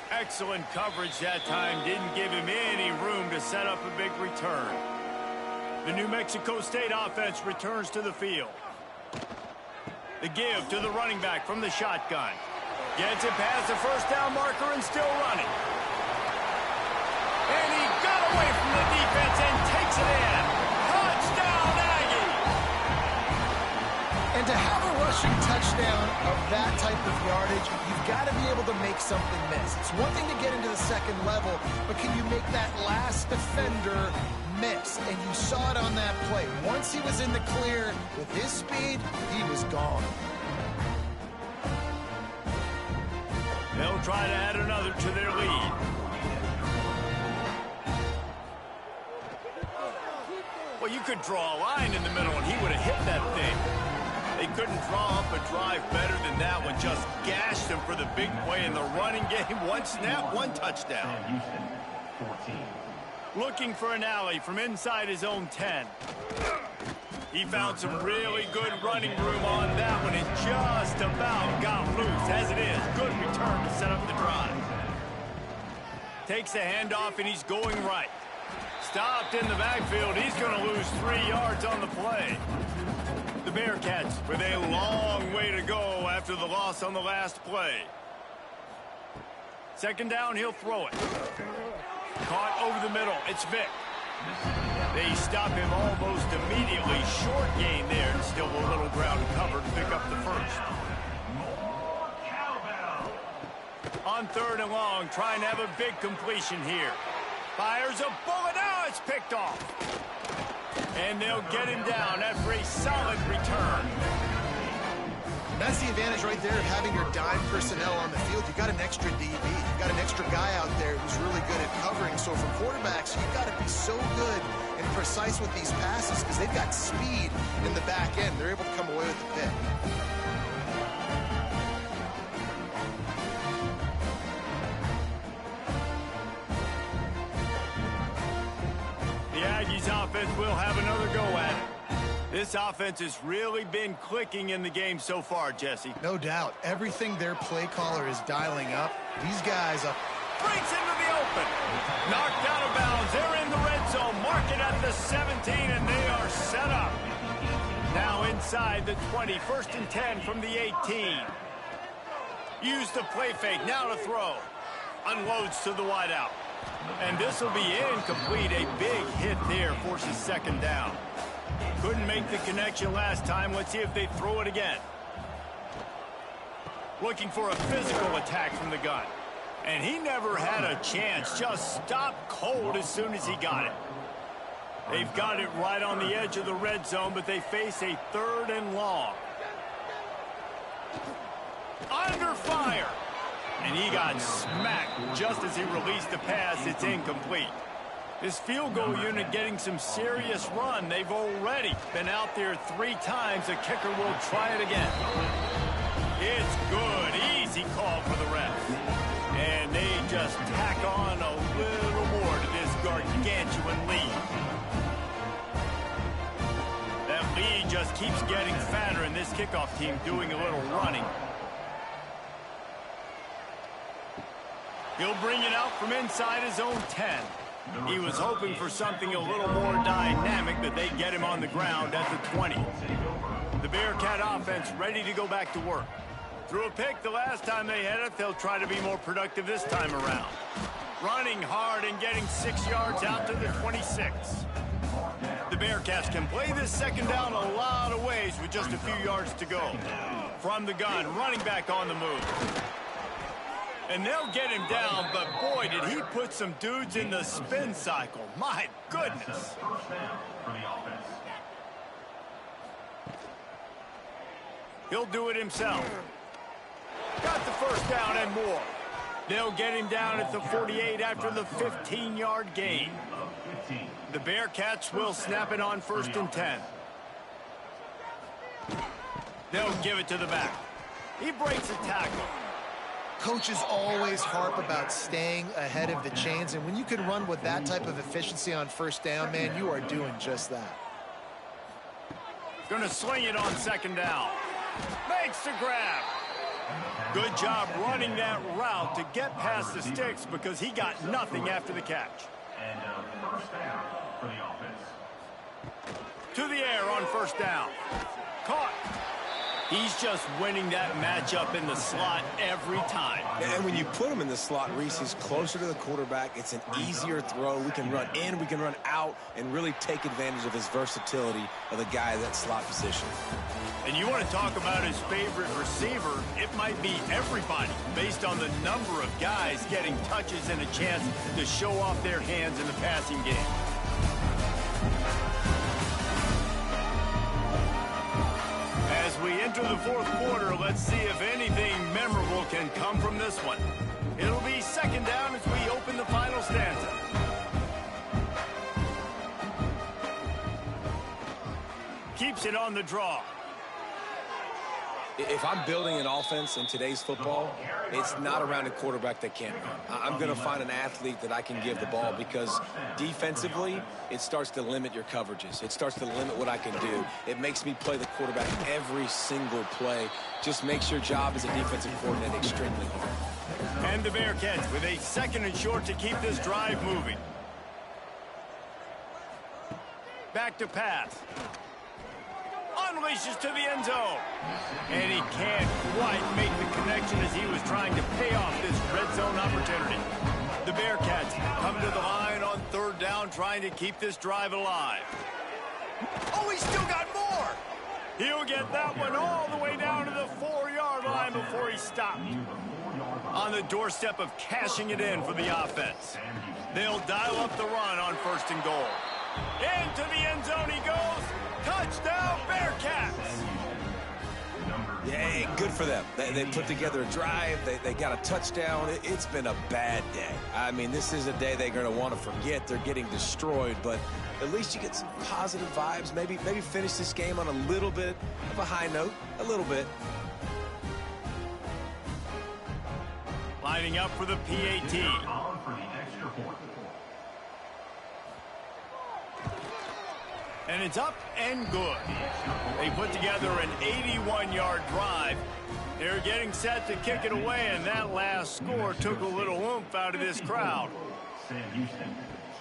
Excellent coverage that time. Didn't give him any room to set up a big return. The New Mexico State offense returns to the field. The give to the running back from the shotgun. Gets it past the 1st down marker and still running. And he got away from the defense and takes it in. Touchdown, Aggie! And to have a rushing touchdown of that type of yardage, you've got to be able to make something miss. It's one thing to get into the 2nd level, but can you make that last defender miss? And you saw it on that play. Once he was in the clear with his speed, he was gone. They'll try to add another to their lead. Well, you could draw a line in the middle and he would have hit that thing. They couldn't draw up a drive better than that one. Just gashed him for the big play in the running game. 1 snap, 1 touchdown. Houston, 14. Looking for an alley from inside his own 10. He found some really good running room on that one and just about got loose. As it is, good return to set up the drive. Takes a handoff and he's going right. Stopped in the backfield. He's going to lose 3 yards on the play. The Bearcats with a long way to go after the loss on the last play. 2nd down, he'll throw it. Caught over the middle. It's Vick. They stop him almost immediately. Short gain there and still a little ground covered to pick up the 1st. On 3rd and long, trying to have a big completion here. Fires a bullet. Now it's picked off. And they'll get him down after a solid return. That's the advantage right there of having your dime personnel on the field. You've got an extra DB. You've got an extra guy out there who's really good at covering. So for quarterbacks, you've got to be so good and precise with these passes because they've got speed in the back end. They're able to come away with the pick. The Aggies offense will have another go at it. This offense has really been clicking in the game so far, Jesse. No doubt. Everything their play caller is dialing up, these guys up. Breaks into the open. Knocked out of bounds. They're in the red zone. Mark it at the 17, and they are set up. Now inside the 20. 1st and 10 from the 18. Use the play fake. Now to throw. Unloads to the wideout. And this will be incomplete. A big hit there forces 2nd down. Couldn't make the connection last time. Let's see if they throw it again. Looking for a physical attack from the gun. And he never had a chance. Just stopped cold as soon as he got it. They've got it right on the edge of the red zone, but they face a 3rd and long. Under fire. And he got smacked just as he released the pass. It's incomplete. This field goal unit getting some serious run. They've already been out there 3 times. The kicker will try it again. It's good. Easy call for the ref. And they just tack on a little more to this gargantuan lead. That lead just keeps getting fatter, and this kickoff team doing a little running. He'll bring it out from inside his own 10. He was hoping for something a little more dynamic, but they get him on the ground at the 20. The Bearcat offense ready to go back to work. Threw a pick the last time they had it. They'll try to be more productive this time around. Running hard and getting 6 yards out to the 26. The Bearcats can play this second down a lot of ways with just a few yards to go. From the gun, running back on the move. And they'll get him down, but boy, did he put some dudes in the spin cycle. My goodness. He'll do it himself. Got the first down and more. They'll get him down at the 48 after the 15-yard gain. The Bearcats will snap it on 1st and 10. They'll give it to the back. He breaks a tackle. Coaches always harp about staying ahead of the chains, and when you can run with that type of efficiency on 1st down, man, you are doing just that. Gonna sling it on 2nd down. Makes the grab. Good job running that route to get past the sticks because he got nothing after the catch. And first down for the offense. To the air on 1st down. Caught. He's just winning that matchup in the slot every time. And when you put him in the slot, Reese, he's closer to the quarterback. It's an easier throw. We can run in, we can run out, and really take advantage of his versatility of the guy at that slot position. And you want to talk about his favorite receiver, it might be everybody, based on the number of guys getting touches and a chance to show off their hands in the passing game. As we enter the 4th quarter, let's see if anything memorable can come from this one. It'll be 2nd down as we open the final stanza. Keeps it on the draw. If I'm building an offense in today's football, it's not around a quarterback that can't run. I'm going to find an athlete that I can give the ball because defensively, it starts to limit your coverages. It starts to limit what I can do. It makes me play the quarterback every single play. Just makes your job as a defensive coordinator extremely hard. And the Bearcats with a 2nd and short to keep this drive moving. Back to pass. Unleashes to the end zone. And he can't quite make the connection as he was trying to pay off this red zone opportunity. The Bearcats come to the line on 3rd down, trying to keep this drive alive. Oh, he's still got more. He'll get that one all the way down to the 4-yard line before he stopped. On the doorstep of cashing it in for the offense. They'll dial up the run on 1st and goal. Into the end zone he goes. Touchdown, Bearcats! Yeah, good for them. They put together a drive. They got a touchdown. It's been a bad day. I mean, this is a day they're going to want to forget. They're getting destroyed, but at least you get some positive vibes. Maybe finish this game on a little bit of a high note. A little bit. Lining up for the PAT. On for the extra point. And it's up and good. They put together an 81-yard drive. They're getting set to kick it away, and that last score took a little oomph out of this crowd. Sam Houston,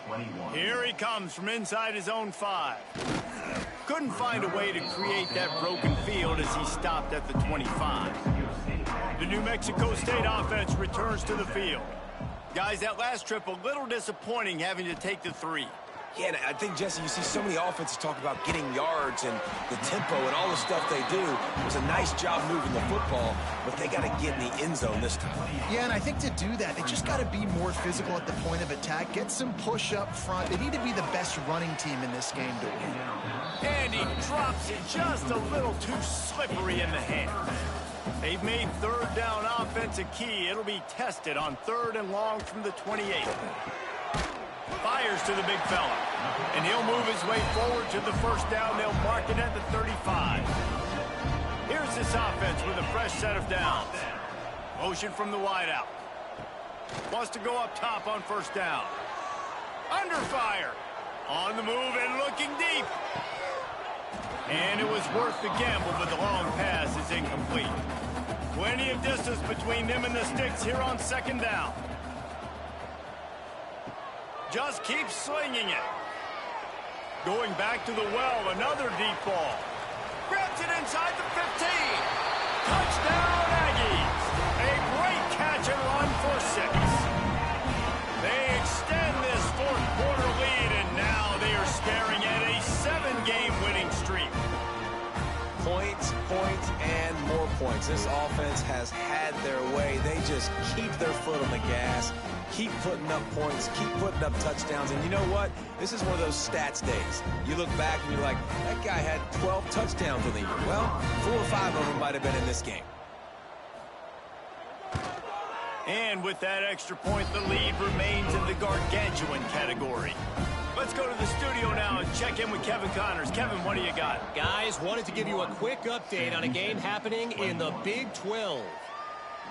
21. Here he comes from inside his own 5. Couldn't find a way to create that broken field as he stopped at the 25. The New Mexico State offense returns to the field. Guys, that last trip a little disappointing having to take the 3. Yeah, and I think, Jesse, you see so many offenses talk about getting yards and the tempo and all the stuff they do. It was a nice job moving the football, but they got to get in the end zone this time. Yeah, and I think to do that, they just got to be more physical at the point of attack, get some push up front. They need to be the best running team in this game to win. And he drops it just a little too slippery in the hands. They've made 3rd down offense a key. It'll be tested on 3rd and long from the 28. Fires to the big fella. And he'll move his way forward to the 1st down. They'll mark it at the 35. Here's this offense with a fresh set of downs. Motion from the wideout. Wants to go up top on 1st down. Under fire. On the move and looking deep. And it was worth the gamble, but the long pass is incomplete. Plenty of distance between them and the sticks here on second down. Just keep slinging it. Going back to the well, another deep ball. Grabs it inside the 15. Touchdown, Aggies. A great catch and run for 6. They extend this fourth quarter lead, and now they are staring at a 7-game winning streak. Points, points, and more points. This offense has had their way. They just keep their foot on the gas, keep putting up points, keep putting up touchdowns. And you know what? This is one of those stats days. You look back and you're like, that guy had 12 touchdowns in the year. Well, 4 or 5 of them might have been in this game. And with that extra point, the lead remains in the gargantuan category. Let's go to the studio now and check in with Kevin Connors. Kevin, what do you got? Guys, wanted to give you a quick update on a game happening in the Big 12.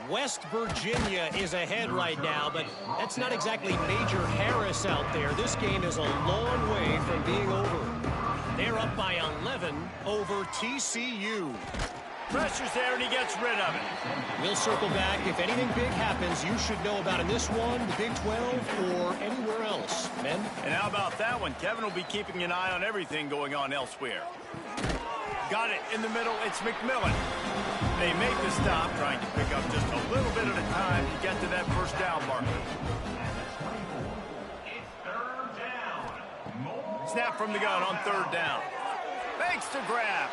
West Virginia is ahead right now, but that's not exactly Major Harris out there. This game is a long way from being over. They're up by 11 over TCU. Pressure's there, and he gets rid of it. We'll circle back. If anything big happens, you should know about in this one, the Big 12, or anywhere else. Men? And how about that one? Kevin will be keeping an eye on everything going on elsewhere. Got it in the middle. It's McMillan. They make the stop, trying to pick up just a little bit at a time to get to that first down marker. It's third down. Snap from the gun on third down. Fakes to grab.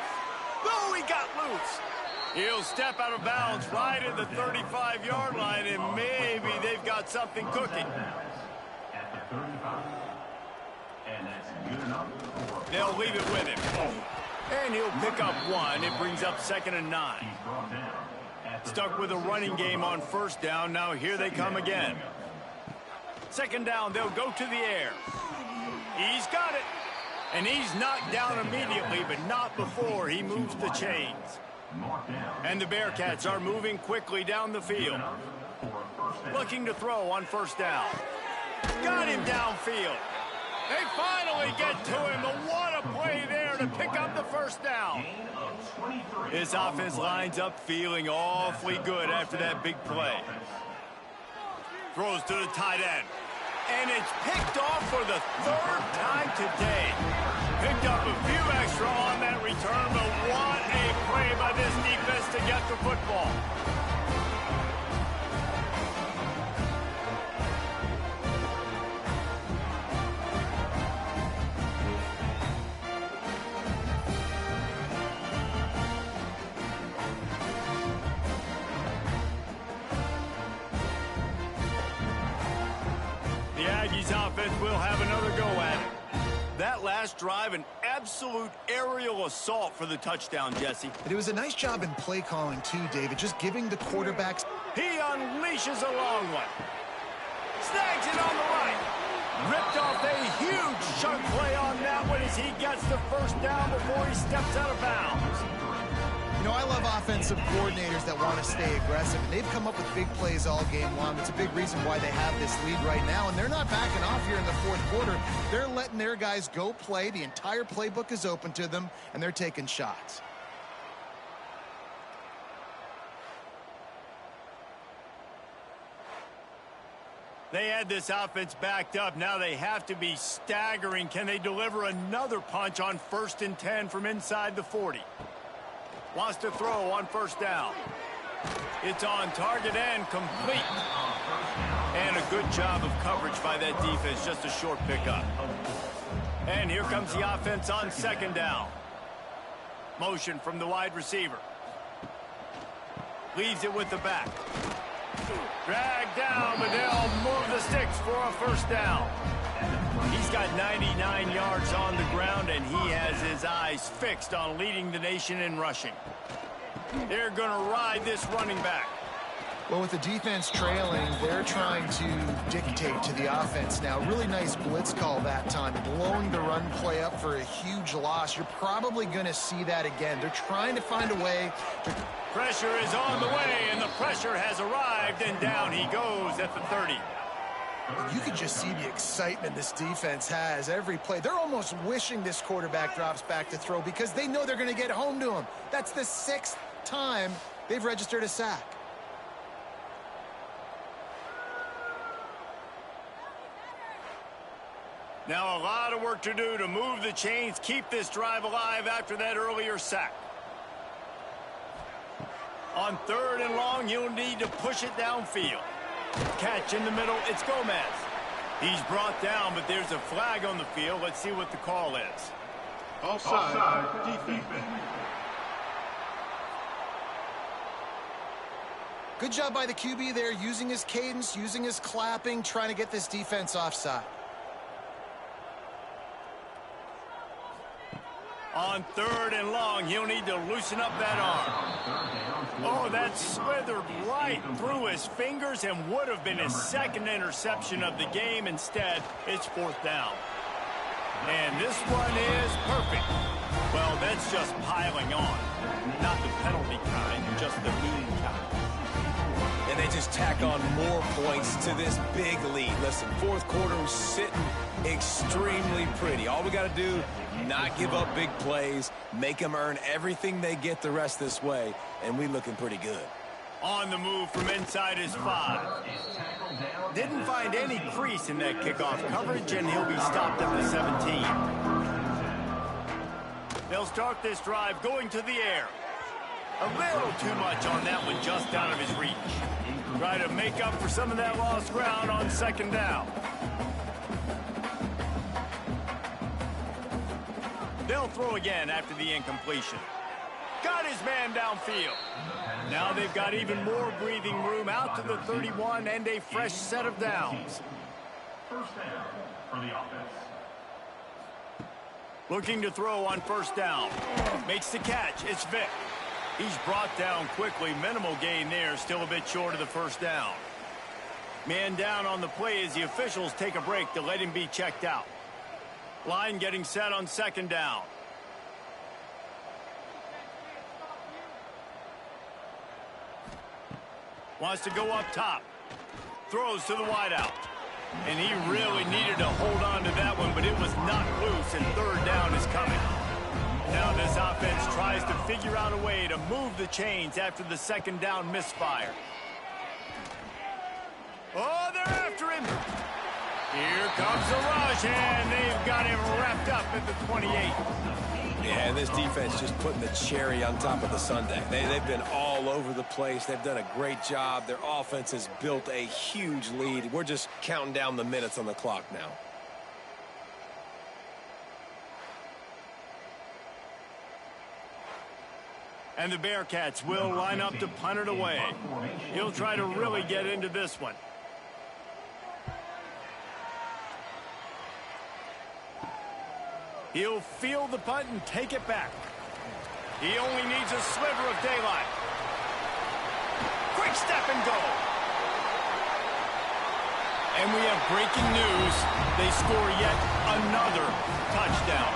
Oh, he got loose. He'll step out of bounds right at the 35-yard line, and maybe they've got something cooking. At the 35. And that's good enough for They'll leave it with him. And he'll pick up 1. It brings up 2nd and 9. he's brought down. At the Stuck with a running game on first down. Now here they come again. 2nd down, they'll go to the air. He's got it. And he's knocked down immediately, but not before he moves the chains. And the Bearcats are moving quickly down the field. Looking to throw on first down. Got him downfield. They finally get to him. What a play there to pick up the first down. This offense lines up feeling awfully good after that big play. Throws to the tight end. And it's picked off for the 3rd time today. Picked up a few extra on that return, but what a play by this defense to get the football. The Aggies offense will have another go at it. That last drive, an absolute aerial assault for the touchdown, Jesse. But it was a nice job in play calling, too, David, just giving the quarterbacks. He unleashes a long one. Snags it on the right. Ripped off a huge chunk play on that one as he gets the first down before he steps out of bounds. You know, I love offensive coordinators that want to stay aggressive, and they've come up with big plays all game long. It's a big reason why they have this lead right now, and they're not backing off here in the fourth quarter. They're letting their guys go play. The entire playbook is open to them, and they're taking shots. They had this offense backed up. Now they have to be staggering. Can they deliver another punch on 1st and 10 from inside the 40? Wants to throw on first down. It's on target and complete. And a good job of coverage by that defense. Just a short pickup. And here comes the offense on 2nd down. Motion from the wide receiver. Leaves it with the back. Dragged down, but they'll move the sticks for a first down. He's got 99 yards on the ground, and he has his eyes fixed on leading the nation in rushing. They're going to ride this running back. Well, with the defense trailing, they're trying to dictate to the offense now. Really nice blitz call that time, blowing the run play up for a huge loss. You're probably going to see that again. They're trying to find a way to... Pressure is on the way, and the pressure has arrived, and down he goes at the 30. You can just see the excitement this defense has every play. They're almost wishing this quarterback drops back to throw because they know they're going to get home to him. That's the 6th time they've registered a sack. Now a lot of work to do to move the chains, keep this drive alive after that earlier sack. On 3rd and long, you'll need to push it downfield. Catch in the middle, it's Gomez. He's brought down, but there's a flag on the field. Let's see what the call is. Offside defense. Good job by the QB there, using his cadence, using his clapping, trying to get this defense offside. On 3rd and long, he'll need to loosen up that arm. Oh, that slithered right through his fingers and would have been his 2nd interception of the game. Instead, it's 4th down. And this one is perfect. Well, that's just piling on. Not the penalty kind, just the mean kind. And they just tack on more points to this big lead. Listen, 4th quarter sitting extremely pretty. All we got to do, not give up big plays, make them earn everything they get the rest this way, and we looking pretty good. On the move from inside his 5. Didn't find any crease in that kickoff coverage, and he'll be stopped at the 17. They'll start this drive going to the air. A little too much on that one, just out of his reach. Try to make up for some of that lost ground on 2nd down. They'll throw again after the incompletion. Got his man downfield. Now they've got even more breathing room out to the 31 and a fresh set of downs. 1st down for the offense. Looking to throw on 1st down. Makes the catch. It's Vick. He's brought down quickly. Minimal gain there. Still a bit short of the 1st down. Man down on the play as the officials take a break to let him be checked out. Line getting set on 2nd down. Wants to go up top. Throws to the wideout. And he really needed to hold on to that one, but it was knocked loose, and 3rd down is coming. Now this offense tries to figure out a way to move the chains after the 2nd down misfire. Oh, they're after him. Here comes the rush, and they've got him wrapped up at the 28. Yeah, and this defense just putting the cherry on top of the sundae. They've been all over the place. They've done a great job. Their offense has built a huge lead. We're just counting down the minutes on the clock now. And the Bearcats will line up to punt it away. He'll try to really get into this one. He'll field the punt and take it back. He only needs a sliver of daylight. Quick step and go. And we have breaking news. They score yet another touchdown.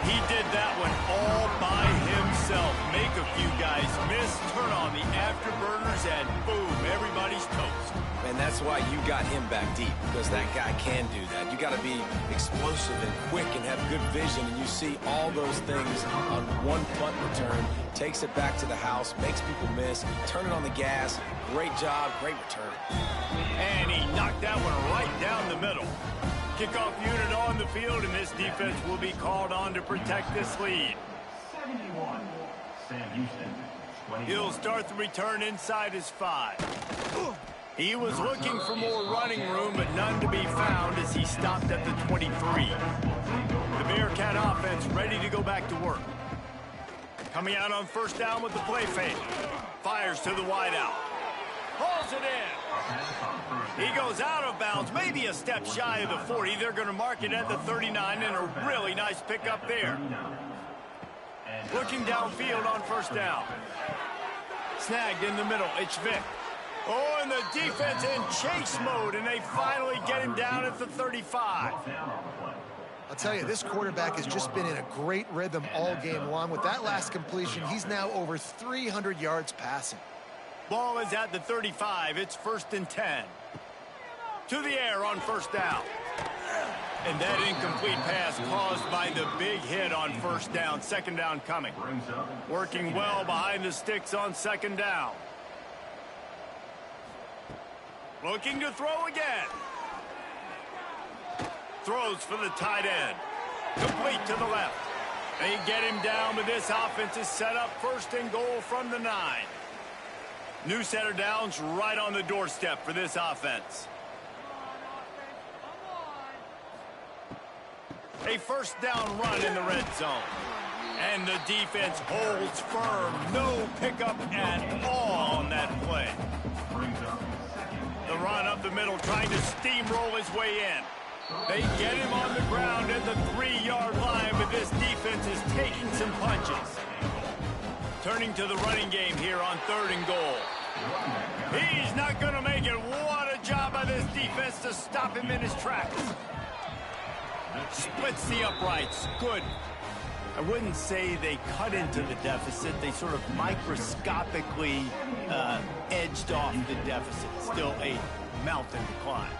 He did that one all by himself. Make a few guys miss, turn on the afterburners, and boom, everybody's toast. And that's why you got him back deep, because that guy can do that. You got to be explosive and quick and have good vision, and you see all those things on one punt return. Takes it back to the house, makes people miss, turn it on the gas. Great job, great return. And he knocked that one right down the middle. Kickoff unit on the field, and this defense will be called on to protect this lead. 71, Sam Houston. 21. He'll start the return inside his 5. He was looking for more running room, but none to be found as he stopped at the 23. The Bearcat offense ready to go back to work. Coming out on 1st down with the play fake. Fires to the wideout. Pulls it in. He goes out of bounds, maybe a step shy of the 40. They're going to mark it at the 39, and a really nice pickup there. Looking downfield on 1st down. Snagged in the middle. It's Vick. Oh, and the defense in chase mode, and they finally get him down at the 35. I'll tell you, this quarterback has just been in a great rhythm all game long. With that last completion, he's now over 300 yards passing. Ball is at the 35. It's 1st and 10. To the air on first down. And that incomplete pass caused by the big hit on first down. Second down coming. Working well behind the sticks on second down. Looking to throw again. Throws for the tight end. Complete to the left. They get him down, but this offense is set up first and goal from the 9. New set of downs right on the doorstep for this offense. A first down run in the red zone. And the defense holds firm. No pickup at all on that play. The run up the middle, trying to steamroll his way in. They get him on the ground at the 3-yard line, but this defense is taking some punches. Turning to the running game here on 3rd and goal. He's not going to make it. What a job by this defense to stop him in his tracks. Splits the uprights. Good. I wouldn't say they cut into the deficit. They sort of microscopically edged off the deficit. Still a mountain to climb.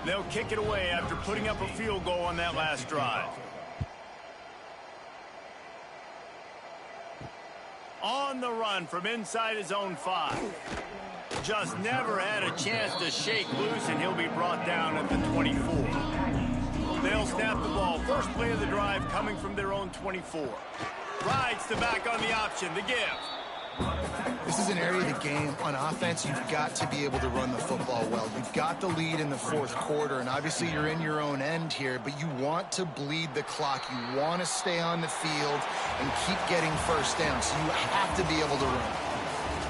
They'll kick it away after putting up a field goal on that last drive. On the run from inside his own 5. Just never had a chance to shake loose, and he'll be brought down at the 24. They'll snap the ball. First play of the drive coming from their own 24. Rides the back on the option. The give. This is an area of the game. On offense, you've got to be able to run the football well. You've got the lead in the 4th quarter, and obviously you're in your own end here, but you want to bleed the clock. You want to stay on the field and keep getting first down, so you have to be able to run.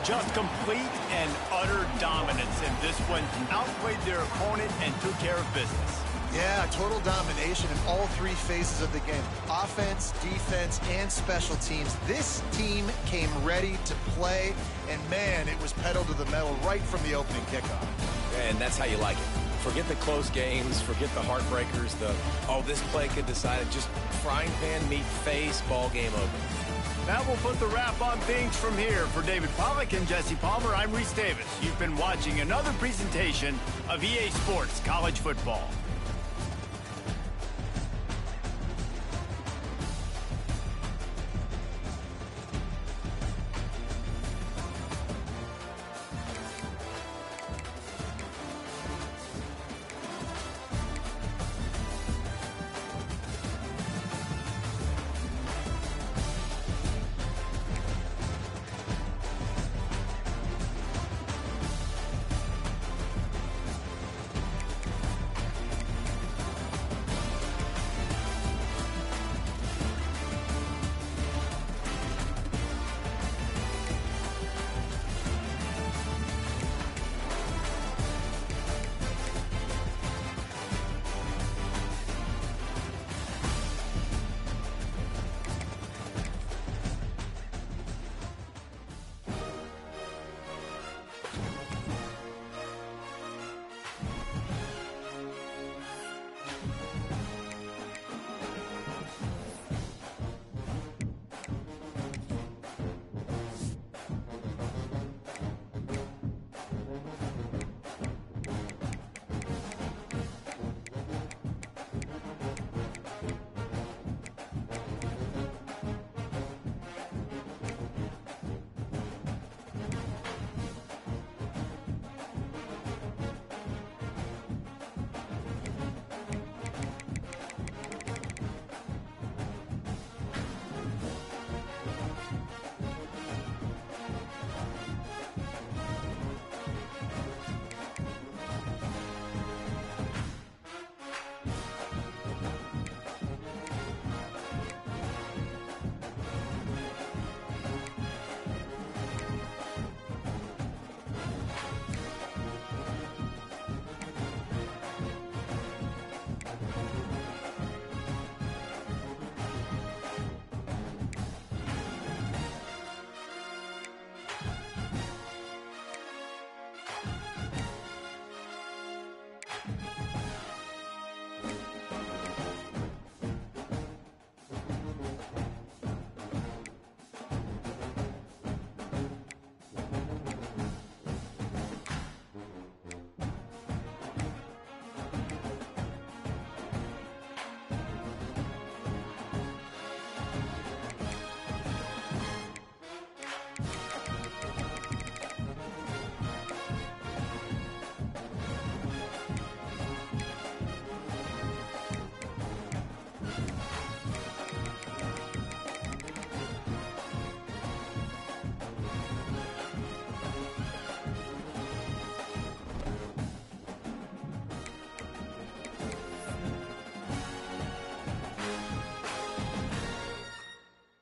Just complete and utter dominance, and this one outplayed their opponent and took care of business. Yeah, total domination in all 3 phases of the game. Offense, defense, and special teams. This team came ready to play, and man, it was pedal to the metal right from the opening kickoff. And that's how you like it. Forget the close games, forget the heartbreakers, this play could decide it. Just frying pan meet face, ball game over. That will put the wrap on things from here. For David Pollack and Jesse Palmer, I'm Reese Davis. You've been watching another presentation of EA Sports College Football.